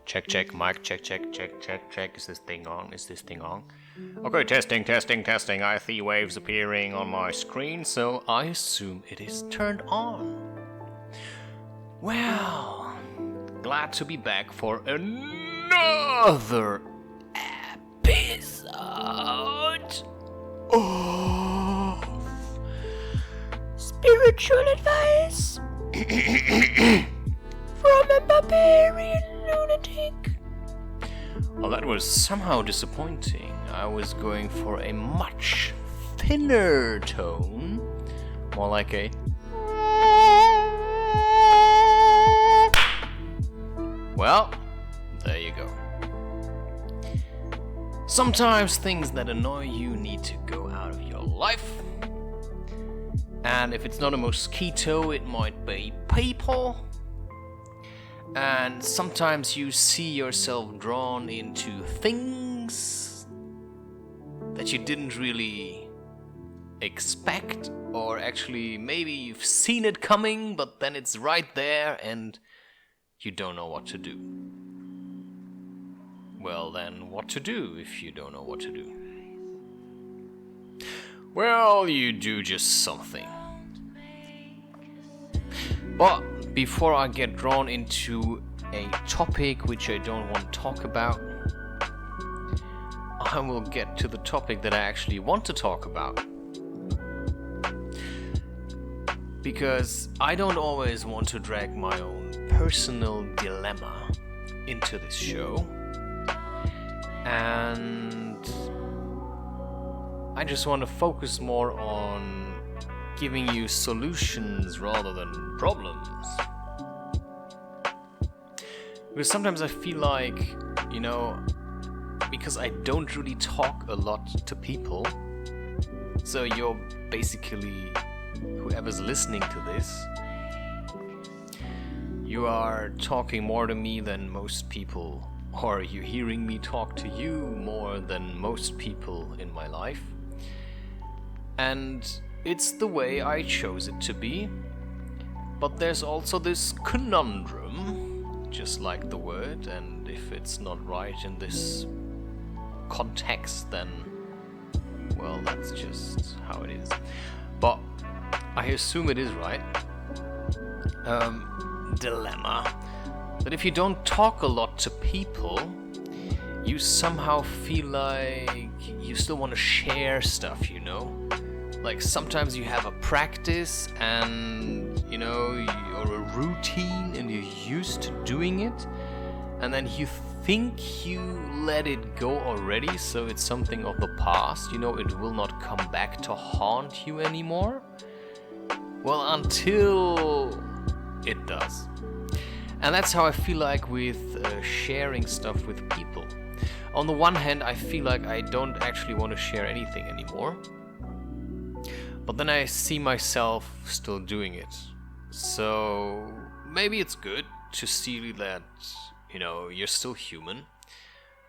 Check, mic, check. Is this thing on? Okay, testing. I see waves appearing on my screen, so I assume it is turned on. Well, glad to be back for another episode of Spiritual Advice from a Barbarian Lunatic. Well, that was somehow disappointing. I was going for a much thinner tone, more like a... Well, there you go. Sometimes things that annoy you need to go out of your life. And if it's not a mosquito, it might be people. And sometimes you see yourself drawn into things that you didn't really expect, or actually maybe you've seen it coming, but then it's right there and you don't know what to do. Well, then what to do if you don't know what to do? Well, you do just something. But before I get drawn into a topic which I don't want to talk about, I will get to the topic that I actually want to talk about. Because I don't always want to drag my own personal dilemma into this show. And I just want to focus more on giving you solutions rather than problems. Because sometimes I feel like, because I don't really talk a lot to people, so you're basically whoever's listening to this, you are talking more to me than most people, or you're hearing me talk to you more than most people in my life. And it's the way I chose it to be. But there's also this conundrum, just like the word, and if it's not right in this context, then, well, that's just how it is. But I assume it is right. Dilemma. That if you don't talk a lot to people, you somehow feel like you still want to share stuff, Like sometimes you have a practice and, you're a routine and you're used to doing it. And then you think you let it go already, so it's something of the past, it will not come back to haunt you anymore. Well, until it does. And that's how I feel like with sharing stuff with people. On the one hand, I feel like I don't actually want to share anything anymore. But then I see myself still doing it. So maybe it's good to see that, you're still human.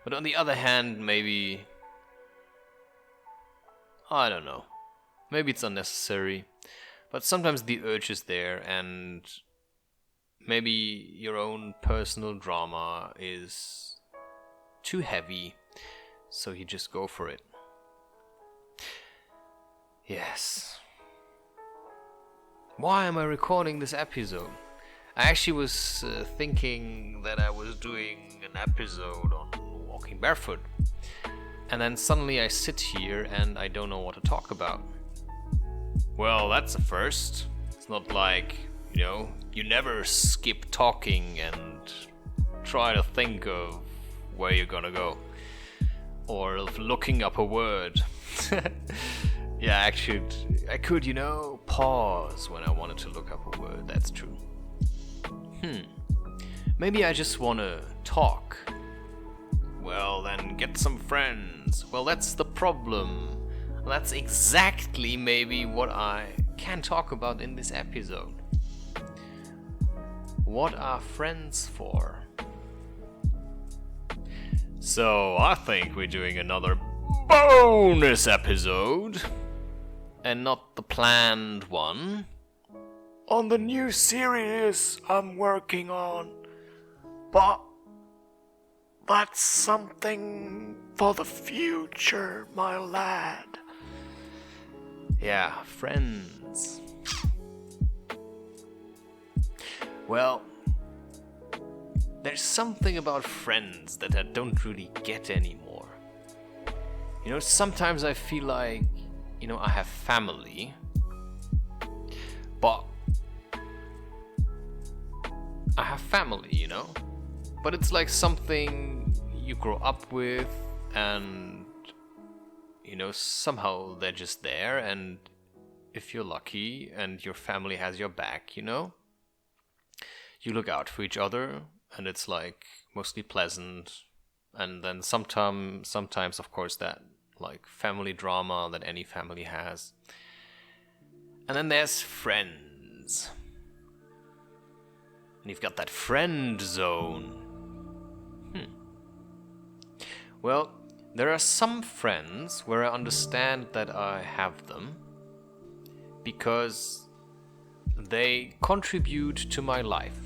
But on the other hand, maybe, I don't know. Maybe it's unnecessary. But sometimes the urge is there, and maybe your own personal drama is too heavy, so you just go for it. Yes. Why am I recording this episode? I actually was thinking that I was doing an episode on walking barefoot. And then suddenly I sit here and I don't know what to talk about. Well, that's a first. It's not like, you never skip talking and try to think of where you're gonna go. Or of looking up a word. Yeah, I could, pause when I wanted to look up a word. That's true. Maybe I just want to talk. Well, then get some friends. Well, that's the problem. That's exactly maybe what I can talk about in this episode. What are friends for? So, I think we're doing another bonus episode. And not the planned one. On the new series I'm working on. But that's something for the future, my lad. Yeah, friends. Well, there's something about friends that I don't really get anymore. You know, sometimes I feel like, you know, I have family, but I have family, you know? But it's like something you grow up with, and, you know, somehow they're just there, and if you're lucky and your family has your back, you know, you look out for each other, and it's like mostly pleasant. And then sometimes of course, that like family drama that any family has. And then there's friends. And you've got that friend zone. Well, there are some friends where I understand that I have them because they contribute to my life.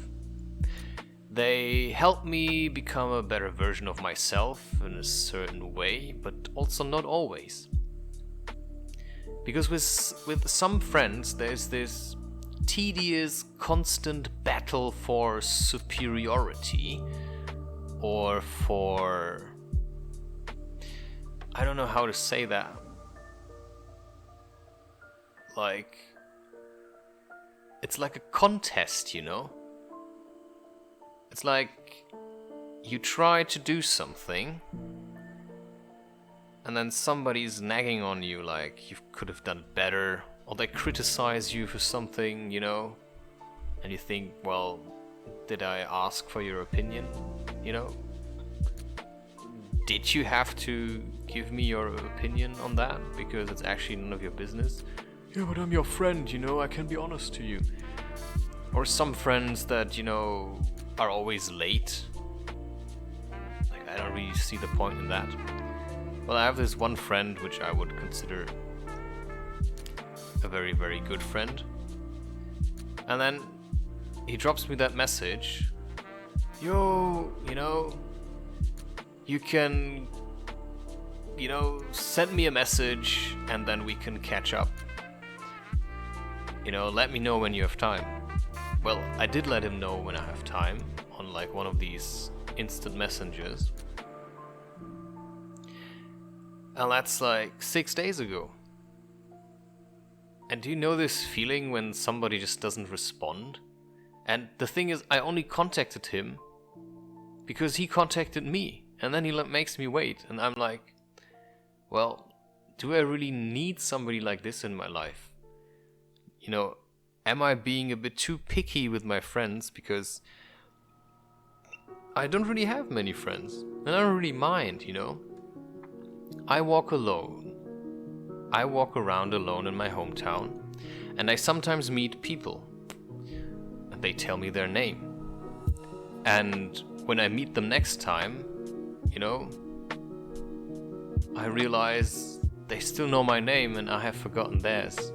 They help me become a better version of myself in a certain way, but also not always. Because with some friends, there's this tedious, constant battle for superiority, or for... I don't know how to say that. Like... It's like a contest, you know? It's like you try to do something, and then somebody's nagging on you like you could have done better, or they criticize you for something, you know? And you think, well, did I ask for your opinion? You know? Did you have to give me your opinion on that? Because it's actually none of your business. Yeah, but I'm your friend, you know, I can be honest to you. Or some friends that, you know, are always late. Like, I don't really see the point in that. Well, I have this one friend which I would consider a very, very good friend. And then he drops me that message. Yo, you know, you can, you know, send me a message and then we can catch up. You know, let me know when you have time. Well, I did let him know when I have time on like one of these instant messengers. And that's like 6 days ago. And do you know this feeling when somebody just doesn't respond? And the thing is, I only contacted him because he contacted me. And then he makes me wait. And I'm like, well, do I really need somebody like this in my life? You know, am I being a bit too picky with my friends? Because I don't really have many friends. And I don't really mind, you know. I walk alone. I walk around alone in my hometown. And I sometimes meet people. And they tell me their name. And when I meet them next time, you know, I realize they still know my name and I have forgotten theirs.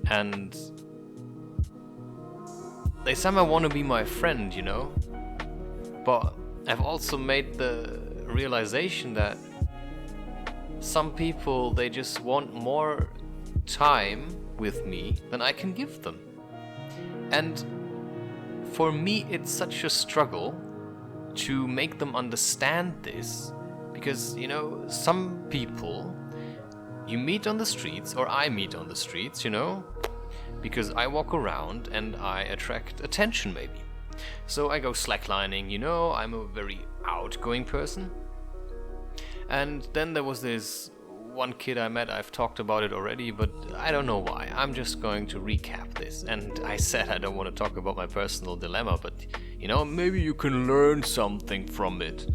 And they somehow want to be my friend, you know? But I've also made the realization that some people, they just want more time with me than I can give them. And for me, it's such a struggle to make them understand this. Because, you know, some people you meet on the streets, or I meet on the streets, you know? Because I walk around and I attract attention, maybe. So I go slacklining, you know, I'm a very outgoing person. And then there was this one kid I met, I've talked about it already, but I don't know why. I'm just going to recap this. And I said I don't want to talk about my personal dilemma, but, you know, maybe you can learn something from it.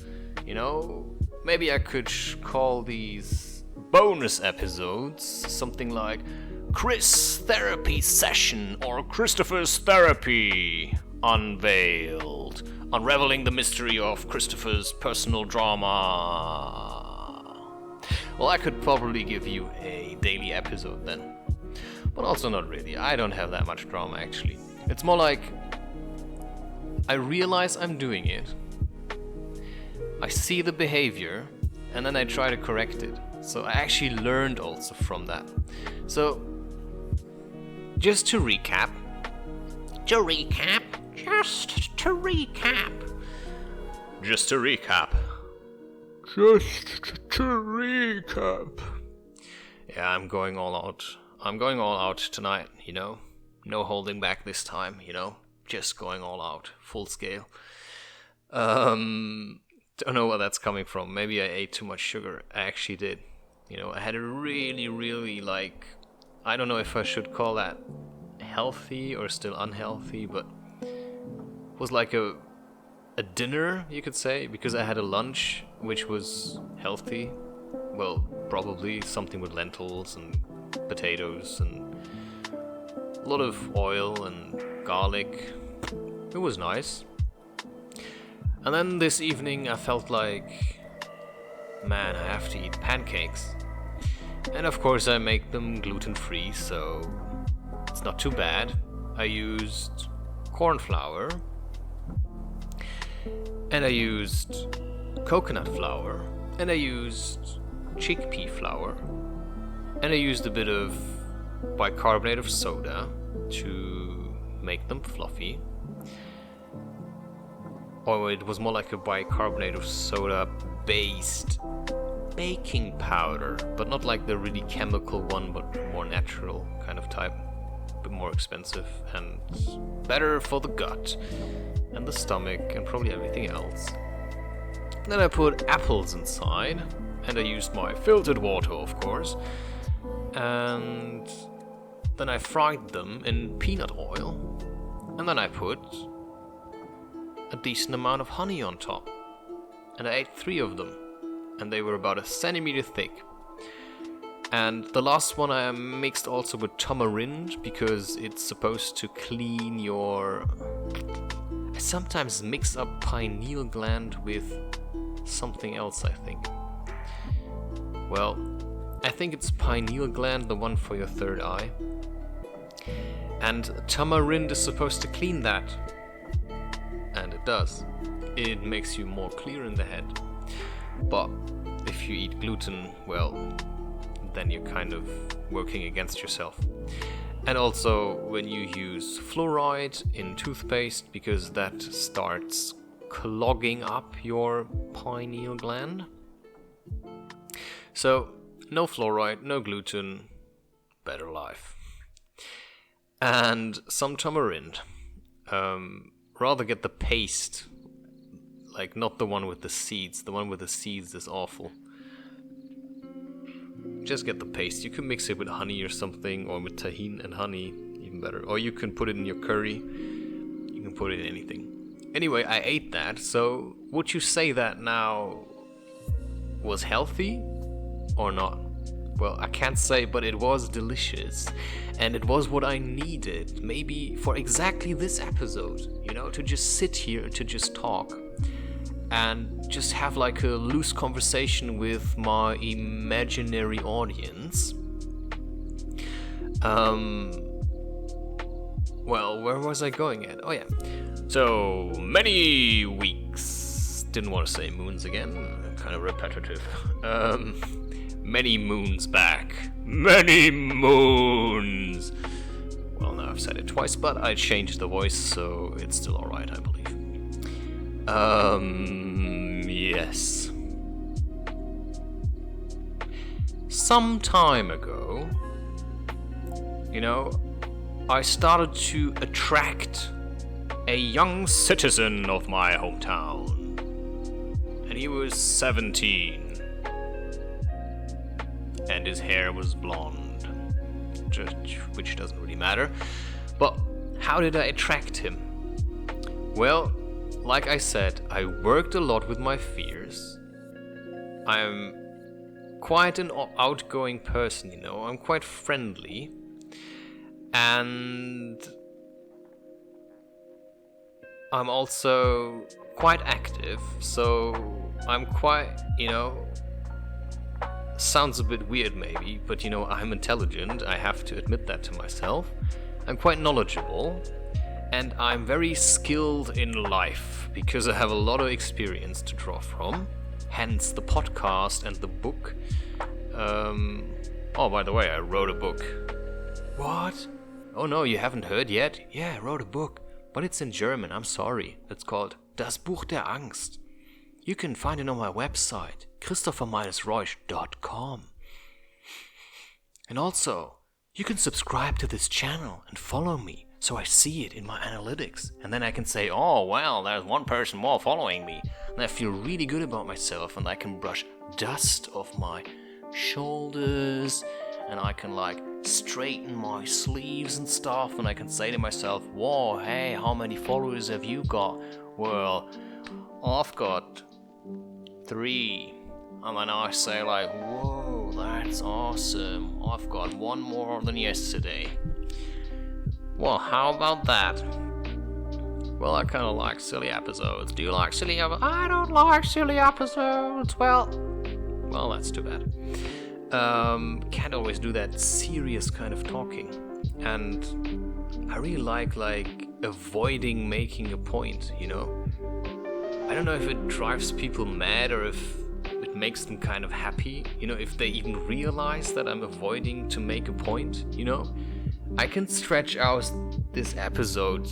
You know, maybe I could call these bonus episodes something like Chris Therapy Session or Christopher's Therapy Unveiled, unraveling the mystery of Christopher's personal drama. Well, I could probably give you a daily episode then, but also not really. I don't have that much drama, actually. It's more like I realize I'm doing it. I see the behavior, and then I try to correct it. So I actually learned also from that. So, just to recap. Just to recap. Yeah, I'm going all out. I'm going all out tonight, you know. No holding back this time, you know. Just going all out, full scale. Don't know where that's coming from. Maybe I ate too much sugar. I actually did. You know, I had a really, really, like, I don't know if I should call that healthy or still unhealthy, but it was like a dinner, you could say, because I had a lunch which was healthy. Well, probably something with lentils and potatoes and a lot of oil and garlic. It was nice. And then this evening I felt like, man, I have to eat pancakes. And of course I make them gluten-free, so it's not too bad. I used corn flour, and I used coconut flour, and I used chickpea flour, and I used a bit of bicarbonate of soda to make them fluffy. Or it was more like a bicarbonate of soda based baking powder, but not like the really chemical one, but more natural kind of type. A bit more expensive and better for the gut and the stomach and probably everything else. Then I put apples inside, and I used my filtered water, of course. And then I fried them in peanut oil, and then I put a decent amount of honey on top. And I ate 3 of them, and they were about 1 centimeter thick. And the last one I mixed also with tamarind, because it's supposed to clean your... I sometimes mix up pineal gland with something else, I think. Well, I think it's pineal gland, the one for your third eye. And tamarind is supposed to clean that. And it does. It makes you more clear in the head. But if you eat gluten, well, then you're kind of working against yourself. And also when you use fluoride in toothpaste, because that starts clogging up your pineal gland. So, no fluoride, no gluten, better life. And some tamarind. Rather get the paste, like not the one with the seeds. The one with the seeds is awful. Just get the paste. You can mix it with honey or something, or with tahini and honey, even better. Or you can put it in your curry. You can put it in anything. Anyway, I ate that, so would you say that now was healthy or not? Well, I can't say, but it was delicious. And it was what I needed, maybe for exactly this episode, you know, to just sit here, to just talk. And just have like a loose conversation with my imaginary audience. Well, where was I going at? Oh yeah. So, many weeks. Didn't want to say moons again. Kind of repetitive. Many moons back. Many moons! Well, now I've said it twice, but I changed the voice, so it's still alright, I believe. Yes. Some time ago, you know, I started to attract a young citizen of my hometown. And he was 17. And his hair was blonde. Which doesn't really matter. But how did I attract him? Well, like I said, I worked a lot with my fears. I'm quite an outgoing person, you know. I'm quite friendly. And I'm also quite active. So I'm quite, you know... Sounds a bit weird maybe, but you know, I'm intelligent. I have to admit that to myself. I'm quite knowledgeable. and I'm very skilled in life because I have a lot of experience to draw from, hence the podcast and the book. Oh, by the way, I wrote a book. What? Oh no, you haven't heard yet? Yeah, I wrote a book, but it's in German, I'm sorry. It's called Das Buch der Angst. You can find it on my website, christopher-reusch.com. And also, you can subscribe to this channel and follow me, so I see it in my analytics. And then I can say, oh, well, there's one person more following me. And I feel really good about myself, and I can brush dust off my shoulders, and I can like straighten my sleeves and stuff, and I can say to myself, whoa, hey, how many followers have you got? Well, I've got 3. And then I say like, whoa, that's awesome. I've got 1 more than yesterday. Well, how about that? Well, I kind of like silly episodes. Do you like silly episodes? I don't like silly episodes. Well, that's too bad. Can't always do that serious kind of talking. And I really like avoiding making a point, you know? I don't know if it drives people mad or if it makes them kind of happy, you know, if they even realize that I'm avoiding to make a point, you know? I can stretch out this episode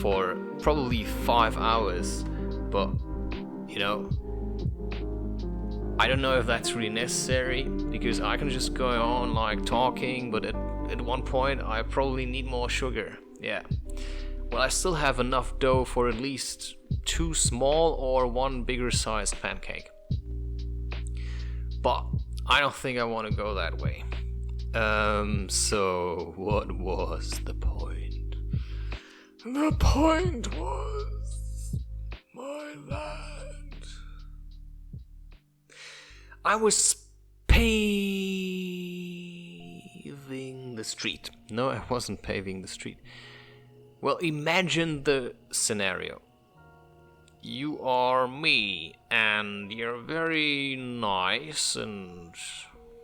for probably 5 hours, but, you know, I don't know if that's really necessary, because I can just go on like talking, but at one point I probably need more sugar. Yeah. Well, I still have enough dough for at least 2 small or 1 bigger sized pancake. But I don't think I want to go that way. So what was the point? The point was, my lad, I was paving the street. No, I wasn't paving the street. Well, imagine the scenario. You are me, and you're very nice and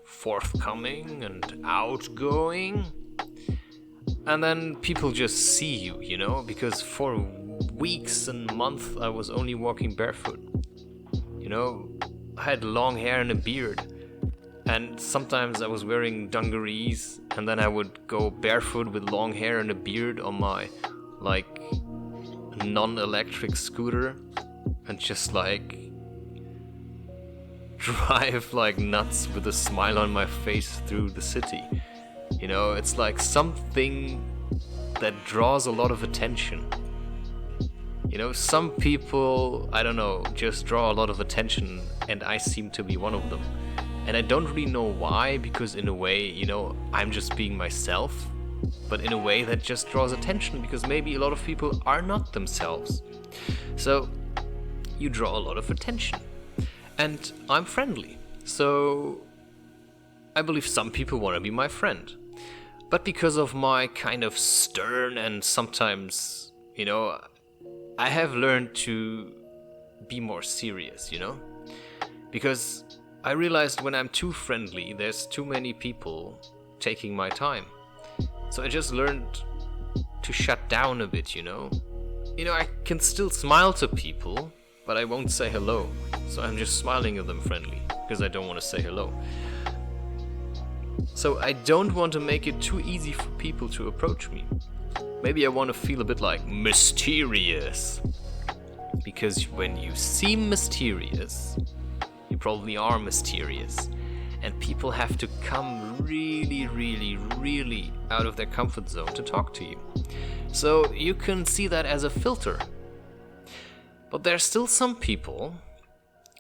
forthcoming and outgoing. And then people just see you, you know, because for weeks and months I was only walking barefoot. You know, I had long hair and a beard. And sometimes I was wearing dungarees, and then I would go barefoot with long hair and a beard on my, like, non-electric scooter, and just, like, drive like nuts with a smile on my face through the city. You know, it's like something that draws a lot of attention. You know, some people, I don't know, just draw a lot of attention, and I seem to be one of them. And I don't really know why, because in a way, you know, I'm just being myself, but in a way that just draws attention, because maybe a lot of people are not themselves. So, you draw a lot of attention. And I'm friendly, so I believe some people want to be my friend. But because of my kind of stern and sometimes, you know, I have learned to be more serious, you know? Because I realized when I'm too friendly, there's too many people taking my time. So I just learned to shut down a bit, you know? You know, I can still smile to people, but I won't say hello. So I'm just smiling at them friendly, because I don't want to say hello. So I don't want to make it too easy for people to approach me. Maybe I want to feel a bit like mysterious. Because when you seem mysterious, you probably are mysterious. And people have to come really, really, really out of their comfort zone to talk to you. So you can see that as a filter. But there's still some people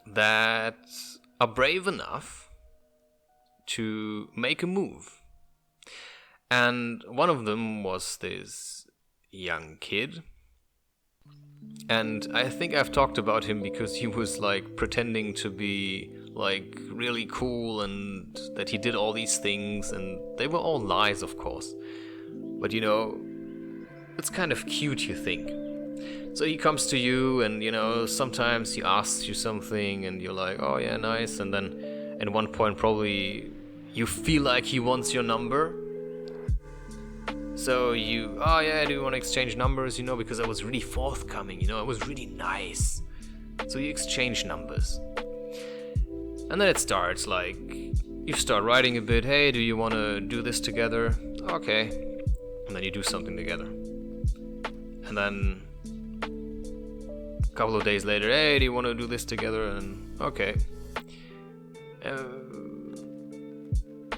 that are brave enough to make a move. And one of them was this young kid. And I think I've talked about him because he was like pretending to be like really cool and that he did all these things, and they were all lies, of course. But you know, it's kind of cute, you think. So he comes to you and, you know, sometimes he asks you something and you're like, oh yeah, nice. And then at one point probably you feel like he wants your number. So you, oh yeah, do you want to exchange numbers, you know, because I was really forthcoming, you know, I was really nice. So you exchange numbers. And then it starts, like, you start writing a bit, hey, do you want to do this together? Okay. And then you do something together. And then a couple of days later, hey, do you want to do this together? And okay.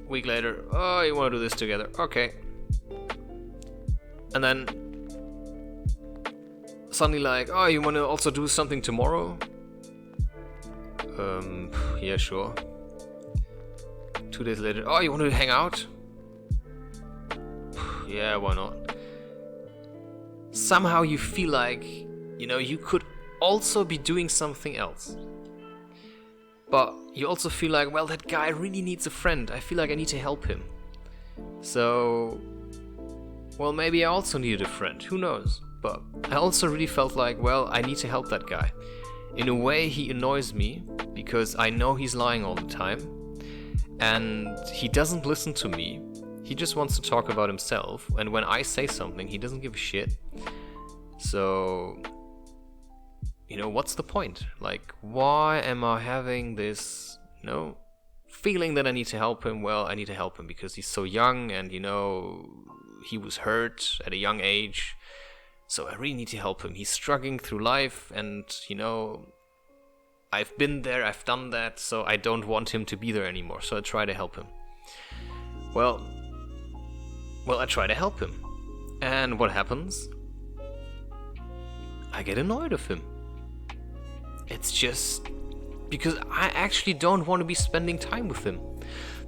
Week later, oh, you want to do this together? Okay. And then suddenly like, oh, you want to also do something tomorrow? Yeah, sure. 2 days later, oh, you want to hang out? Yeah, why not? Somehow you feel like, you know, you could also be doing something else. But you also feel like, well, that guy really needs a friend. I feel like I need to help him. So, well, maybe I also needed a friend. Who knows? But I also really felt like, well, I need to help that guy. In a way, he annoys me because I know he's lying all the time. And he doesn't listen to me. He just wants to talk about himself. And when I say something, he doesn't give a shit. So, you know, what's the point? Like, why am I having this, you know, feeling that I need to help him? Well, I need to help him because he's so young and, you know, he was hurt at a young age. So I really need to help him. He's struggling through life and, you know, I've been there, I've done that, so I don't want him to be there anymore. So I try to help him. Well, I try to help him. And what happens? I get annoyed of him. It's just because I actually don't want to be spending time with him.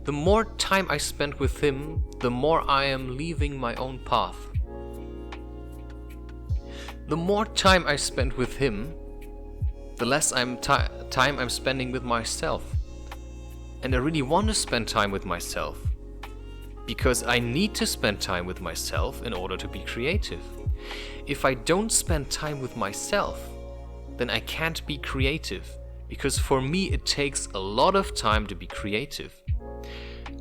The more time I spend with him, the more I am leaving my own path. The more time I spend with him, the less time I'm spending with myself. And I really want to spend time with myself. Because I need to spend time with myself in order to be creative. If I don't spend time with myself, then I can't be creative. Because for me it takes a lot of time to be creative.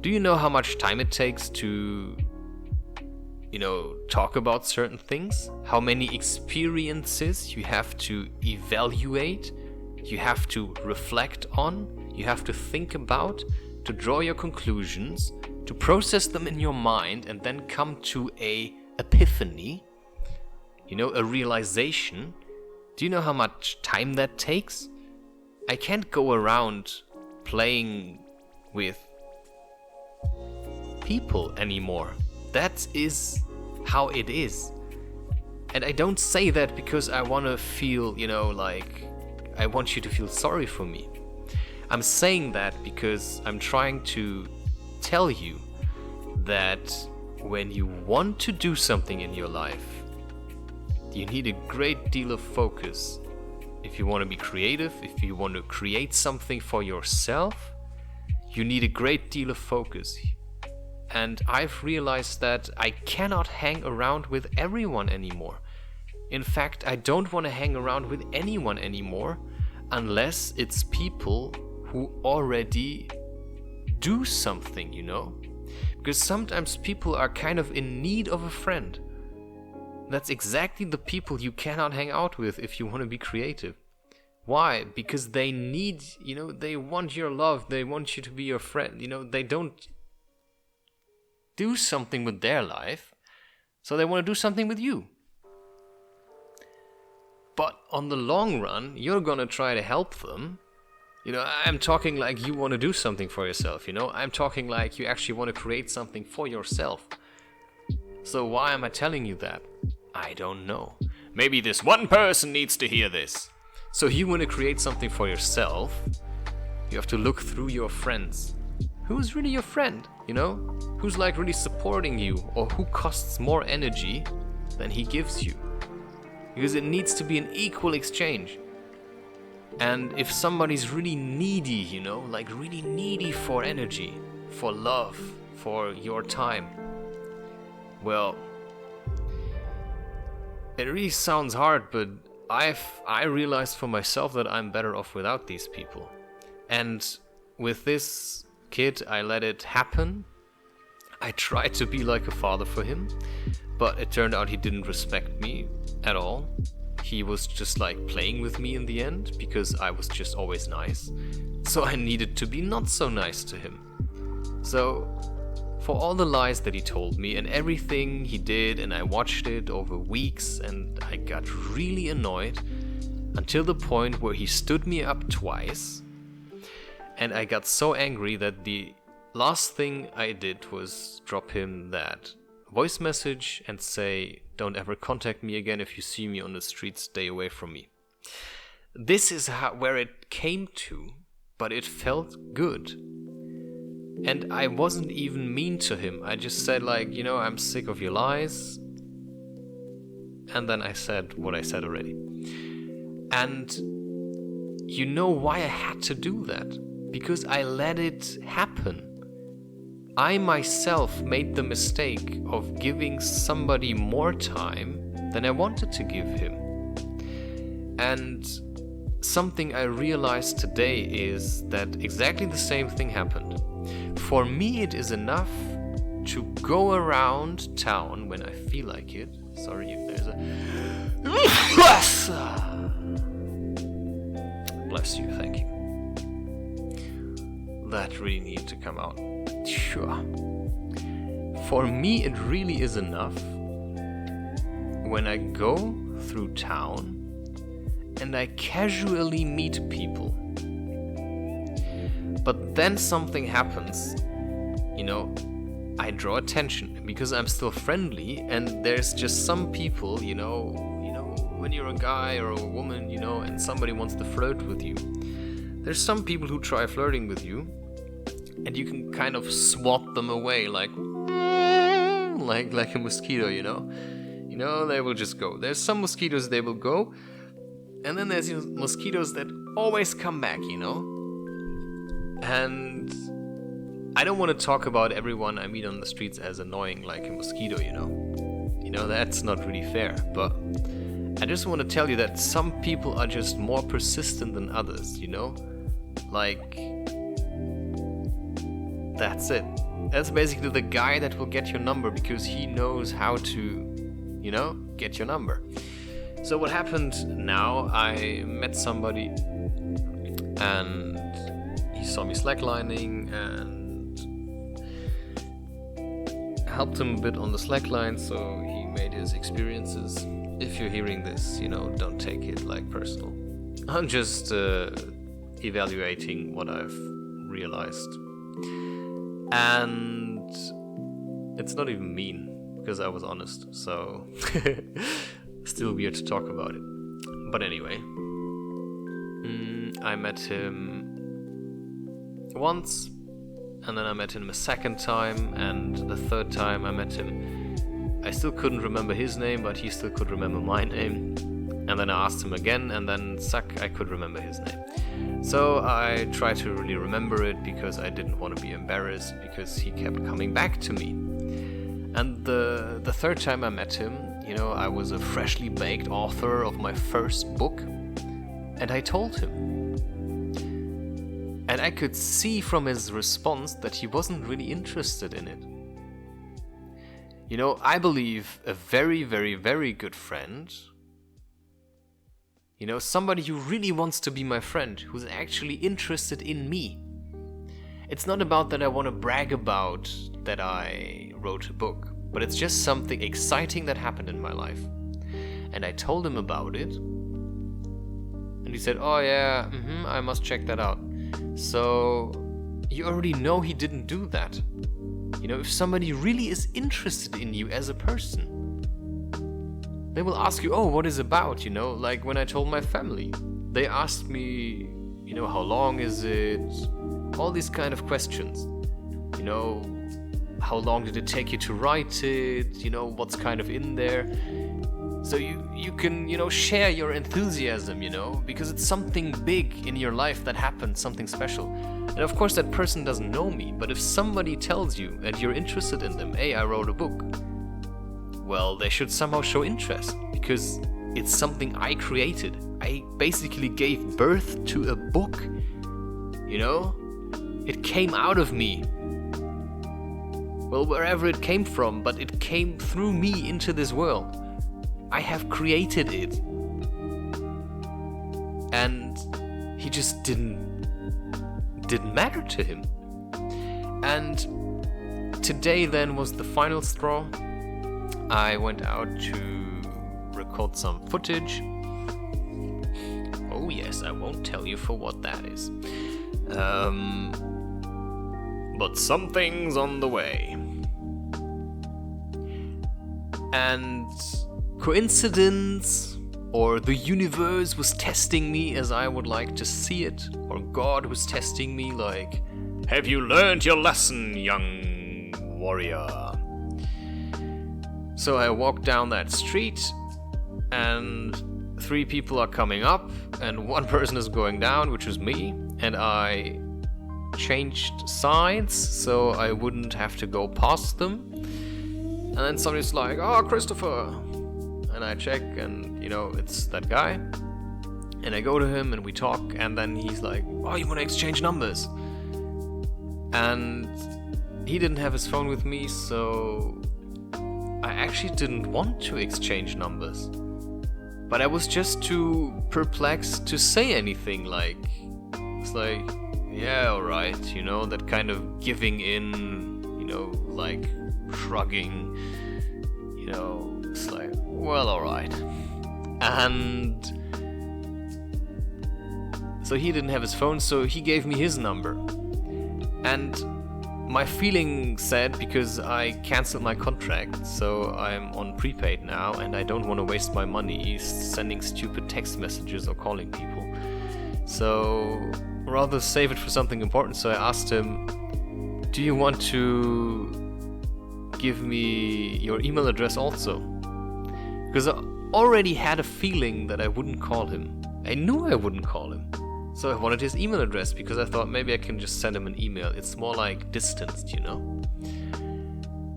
Do you know how much time it takes to, you know, talk about certain things? How many experiences you have to evaluate, you have to reflect on, you have to think about, to draw your conclusions, to process them in your mind and then come to a epiphany, you know, a realization. Do you know how much time that takes? I can't go around playing with people anymore. That is how it is. And I don't say that because I want to feel, you know, like I want you to feel sorry for me. I'm saying that because I'm trying to tell you that when you want to do something in your life, you need a great deal of focus. If you want to be creative, if you want to create something for yourself, you need a great deal of focus. And I've realized that I cannot hang around with everyone anymore. In fact, I don't want to hang around with anyone anymore unless it's people who already do something, you know? Because sometimes people are kind of in need of a friend. That's exactly the people you cannot hang out with if you want to be creative. Why? Because they need, you know, they want your love, they want you to be your friend, you know, they don't do something with their life, so they want to do something with you. But on the long run, you're gonna try to help them. You know, I'm talking like you want to do something for yourself, you know? I'm talking like you actually want to create something for yourself. So why am I telling you that? I don't know. Maybe this one person needs to hear this. So you want to create something for yourself, you have to look through your friends. Who's really your friend, you know? Who's like really supporting you, or who costs more energy than he gives you? Because it needs to be an equal exchange. And if somebody's really needy, you know, like really needy for energy, for love, for your time, well, it really sounds hard, but I realized for myself that I'm better off without these people. And with this kid, I let it happen. I tried to be like a father for him, but it turned out he didn't respect me at all. He was just like playing with me in the end because I was just always nice. So I needed to be not so nice to him. So for all the lies that he told me and everything he did, and I watched it over weeks, and I got really annoyed until the point where he stood me up twice, and I got so angry that the last thing I did was drop him that voice message and say, "Don't ever contact me again. If you see me on the street, stay away from me." This is where it came to, but it felt good. And I wasn't even mean to him. I just said like, I'm sick of your lies. And then I said what I said already. And you know why I had to do that? Because I let it happen. I myself made the mistake of giving somebody more time than I wanted to give him. And something I realized today is that exactly the same thing happened. For me, it is enough to go around town when I feel like it. Sorry if there's a... Bless you, thank you. That really needed to come out. Sure. For me, it really is enough when I go through town and I casually meet people. But then something happens, I draw attention because I'm still friendly, and there's just some people, when you're a guy or a woman, and somebody wants to flirt with you. There's some people who try flirting with you, and you can kind of swat them away like a mosquito, they will just go. There's some mosquitoes, they will go, and then there's mosquitoes that always come back, And I don't want to talk about everyone I meet on the streets as annoying like a mosquito, that's not really fair, but I just want to tell you that some people are just more persistent than others, Like, that's it. That's basically the guy that will get your number because he knows how to, get your number. So what happened now, I met somebody and he saw me slacklining and helped him a bit on the slackline, so he made his experiences. If you're hearing this, don't take it like personal. I'm just evaluating what I've realized. And it's not even mean, because I was honest, so still weird to talk about it. But anyway, I met him once, and then I met him a second time, and the third time I met him, I still couldn't remember his name, but he still could remember my name. And then I asked him again, and then I could remember his name. So I tried to really remember it because I didn't want to be embarrassed, because he kept coming back to me. And the third time I met him, I was a freshly baked author of my first book, and I told him. And I could see from his response that he wasn't really interested in it. I believe a very, very, very good friend, somebody who really wants to be my friend, who's actually interested in me. It's not about that I want to brag about that I wrote a book, but it's just something exciting that happened in my life. And I told him about it, and he said, "Oh yeah, I must check that out." So you already know he didn't do that. If somebody really is interested in you as a person, they will ask you, "Oh, what is it about?" Like when I told my family, they asked me, how long is it? All these kind of questions. How long did it take you to write it? What's kind of in there? So you can, share your enthusiasm, because it's something big in your life that happened, something special. And of course that person doesn't know me, but if somebody tells you and you're interested in them, "Hey, I wrote a book," well, they should somehow show interest, because it's something I created. I basically gave birth to a book, It came out of me. Well, wherever it came from, but it came through me into this world. I have created it. And he just didn't matter to him. And today then was the final straw. I went out to record some footage. Oh yes, I won't tell you for what that is. But something's on the way. And coincidence, or the universe was testing me as I would like to see it, or God was testing me like, have you learned your lesson, young warrior? So I walk down that street, and 3 people are coming up, and 1 person is going down, which was me, and I changed sides so I wouldn't have to go past them. And then somebody's like, oh, Christopher. And I check, and, it's that guy. And I go to him, and we talk, and then he's like, oh, you want to exchange numbers? And he didn't have his phone with me, so I actually didn't want to exchange numbers. But I was just too perplexed to say anything, it's like, yeah, alright, that kind of giving in, like shrugging, it's like, well, alright. And so he didn't have his phone, so he gave me his number. And my feeling said, because I cancelled my contract, so I'm on prepaid now, and I don't want to waste my money sending stupid text messages or calling people. So rather save it for something important. So I asked him, do you want to give me your email address also? Because I already had a feeling that I wouldn't call him. I knew I wouldn't call him. So I wanted his email address because I thought maybe I can just send him an email. It's more like distanced,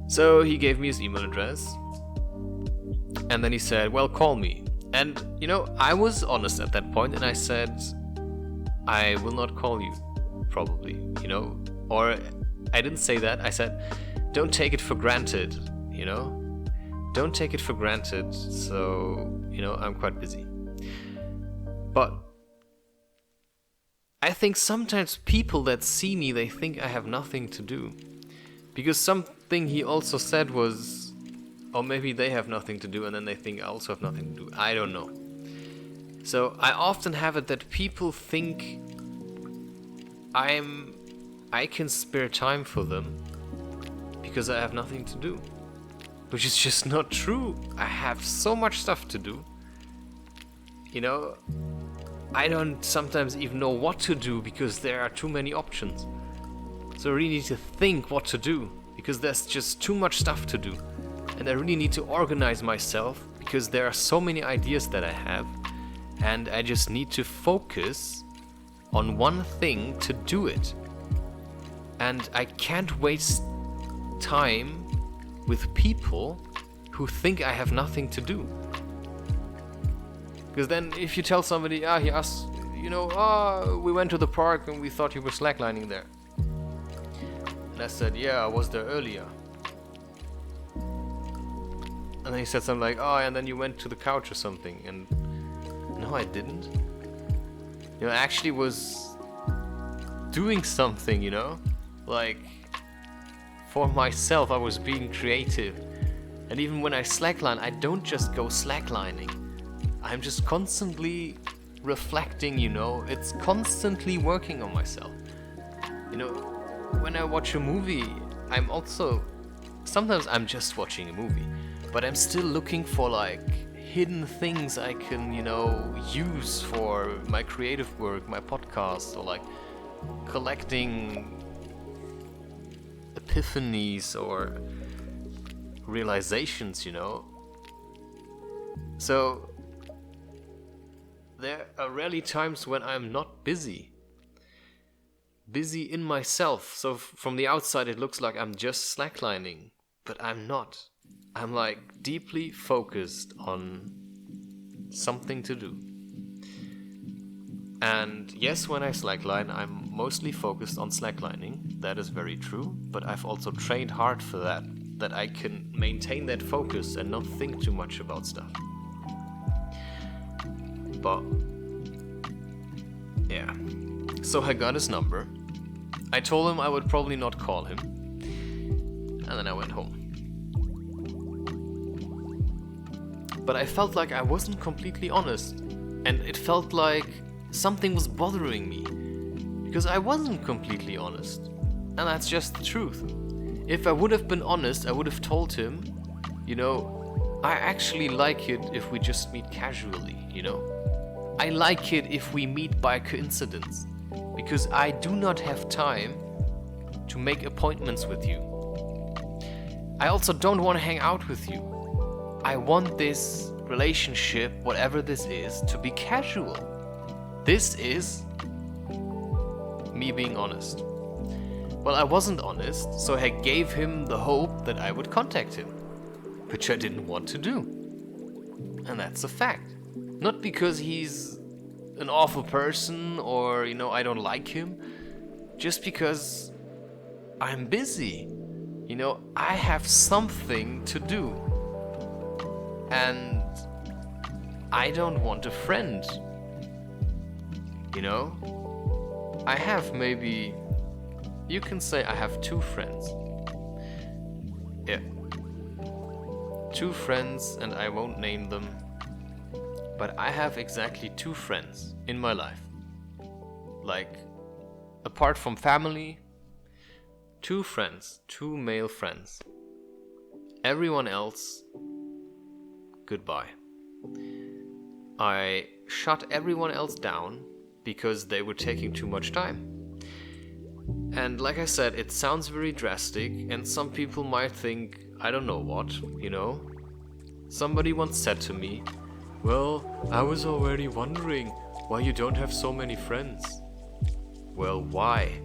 So he gave me his email address. And then he said, well, call me. And, I was honest at that point, and I said, I will not call you, probably, Or I didn't say that. I said, don't take it for granted, Don't take it for granted. So, I'm quite busy. But I think sometimes people that see me, they think I have nothing to do. Because something he also said was, or maybe they have nothing to do and then they think I also have nothing to do. I don't know. So I often have it that people think I can spare time for them because I have nothing to do. Which is just not true. I have so much stuff to do. I don't sometimes even know what to do because there are too many options. So I really need to think what to do because there's just too much stuff to do. And I really need to organize myself because there are so many ideas that I have. And I just need to focus on one thing to do it. And I can't waste time with people who think I have nothing to do. Because then if you tell somebody, he asked, we went to the park and we thought you were slacklining there. And I said, yeah, I was there earlier. And then he said something like, and then you went to the couch or something. And no, I didn't. I actually was doing something, like for myself. I was being creative. And even when I slackline, I don't just go slacklining. I'm just constantly reflecting, it's constantly working on myself. When I watch a movie, sometimes I'm just watching a movie, but I'm still looking for hidden things I can, use for my creative work, my podcast, or collecting epiphanies or realizations, So there are rarely times when I'm not busy in myself. So from the outside it looks like I'm just slacklining, but I'm not. I'm deeply focused on something to do. And yes, when I slackline, I'm mostly focused on slacklining. That is very true, but I've also trained hard for that I can maintain that focus and not think too much about stuff. But yeah, so I got his number. I told him I would probably not call him, and then I went home. But I felt like I wasn't completely honest, and it felt like something was bothering me, because I wasn't completely honest, and that's just the truth. If I would have been honest, I would have told him, you know, I actually like it if we just meet casually, you know? I like it if we meet by coincidence, because I do not have time to make appointments with you. I also don't want to hang out with you. I want this relationship, whatever this is, to be casual. This is me being honest. Well, I wasn't honest, so I gave him the hope that I would contact him, which I didn't want to do. And that's a fact. Not because he's an awful person or, you know, I don't like him. Just because I'm busy. You know, I have something to do. And I don't want a friend. You know? I have maybe... You can say I have 2 friends. Yeah. 2 friends, and I won't name them. But I have exactly 2 friends in my life. Like, apart from family, 2 friends, 2 male friends. Everyone else, goodbye. I shut everyone else down because they were taking too much time. And like I said, it sounds very drastic, and some people might think, I don't know what, you know? Somebody once said to me, well, I was already wondering why you don't have so many friends. Well, why?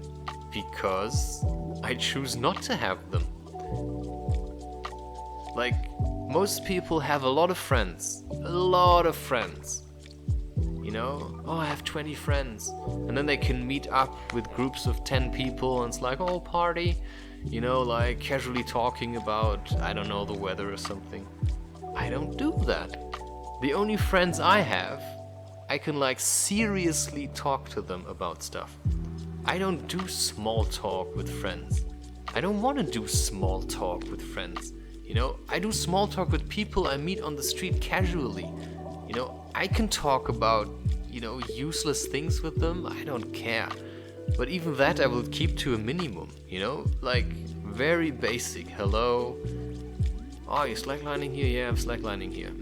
Because I choose not to have them. Like, most people have a lot of friends. A lot of friends. You know? Oh, I have 20 friends. And then they can meet up with groups of 10 people and it's like, oh, party. You know, like casually talking about, I don't know, the weather or something. I don't do that. The only friends I have, I can like seriously talk to them about stuff. I don't do small talk with friends. I don't want to do small talk with friends. You know, I do small talk with people I meet on the street casually. You know, I can talk about, you know, useless things with them. I don't care. But even that I will keep to a minimum, you know? Like, very basic. Hello. Oh, you're slacklining here? Yeah, I'm slacklining here.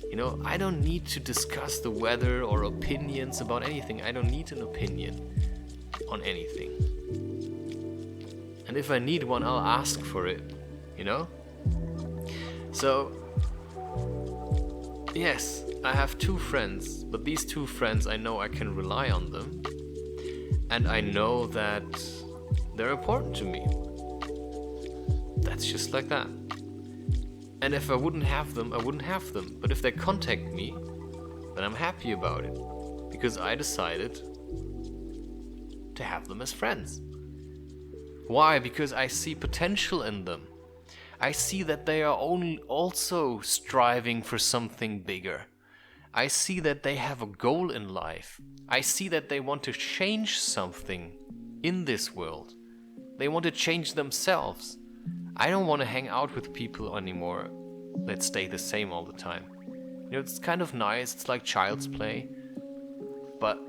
You know, I don't need to discuss the weather or opinions about anything. I don't need an opinion on anything. And if I need one, I'll ask for it, you know? So, yes, I have 2 friends, but these 2 friends, I know I can rely on them. And I know that they're important to me. That's just like that. And if I wouldn't have them, I wouldn't have them. But if they contact me, then I'm happy about it. Because I decided to have them as friends. Why? Because I see potential in them. I see that they are also striving for something bigger. I see that they have a goal in life. I see that they want to change something in this world. They want to change themselves. I don't want to hang out with people anymore that stay the same all the time. You know, it's kind of nice, it's like child's play, but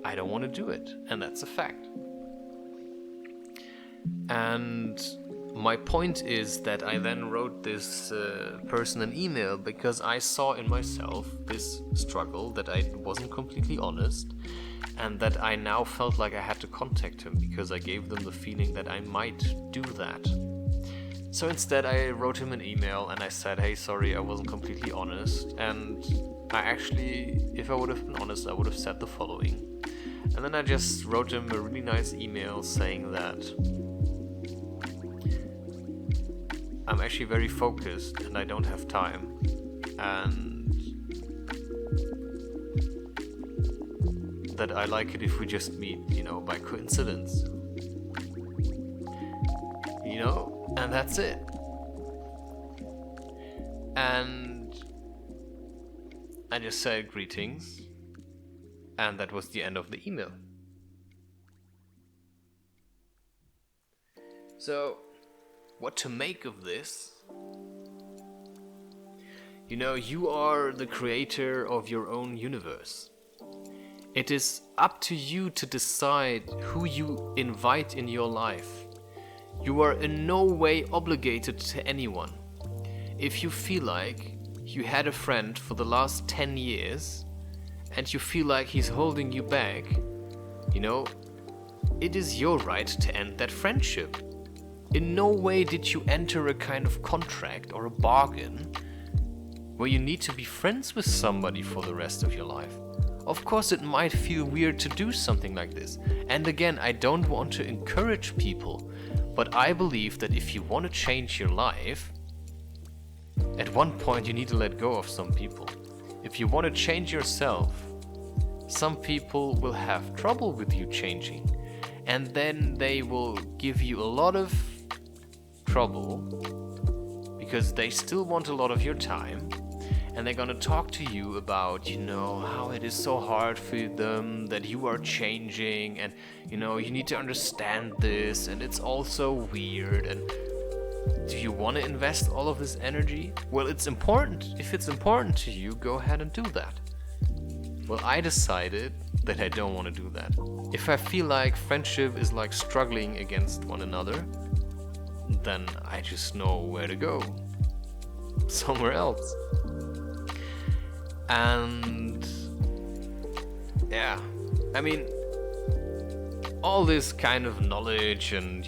I don't want to do it, and that's a fact. And my point is that I then wrote this person an email because I saw in myself this struggle, that I wasn't completely honest, and that I now felt like I had to contact him because I gave them the feeling that I might do that. So instead I wrote him an email and I said, hey, sorry, I wasn't completely honest, and I actually, if I would have been honest, I would have said the following. And then I just wrote him a really nice email saying that I'm actually very focused and I don't have time, and that I like it if we just meet, by coincidence. And that's it. And I just said greetings, and that was the end of the email. So, what to make of this? You are the creator of your own universe. It is up to you to decide who you invite in your life. You are in no way obligated to anyone. If you feel like you had a friend for the last 10 years and you feel like he's holding you back, it is your right to end that friendship. In no way did you enter a kind of contract or a bargain where you need to be friends with somebody for the rest of your life. Of course, it might feel weird to do something like this. And again, I don't want to encourage people, but I believe that if you want to change your life, at one point you need to let go of some people. If you want to change yourself, some people will have trouble with you changing. And then they will give you a lot of trouble because they still want a lot of your time. And they're gonna talk to you about, how it is so hard for them, that you are changing, and, you need to understand this, and it's all so weird, and do you want to invest all of this energy? Well, it's important. If it's important to you, go ahead and do that. Well, I decided that I don't want to do that. If I feel like friendship is like struggling against one another, then I just know where to go. Somewhere else. And yeah, all this kind of knowledge and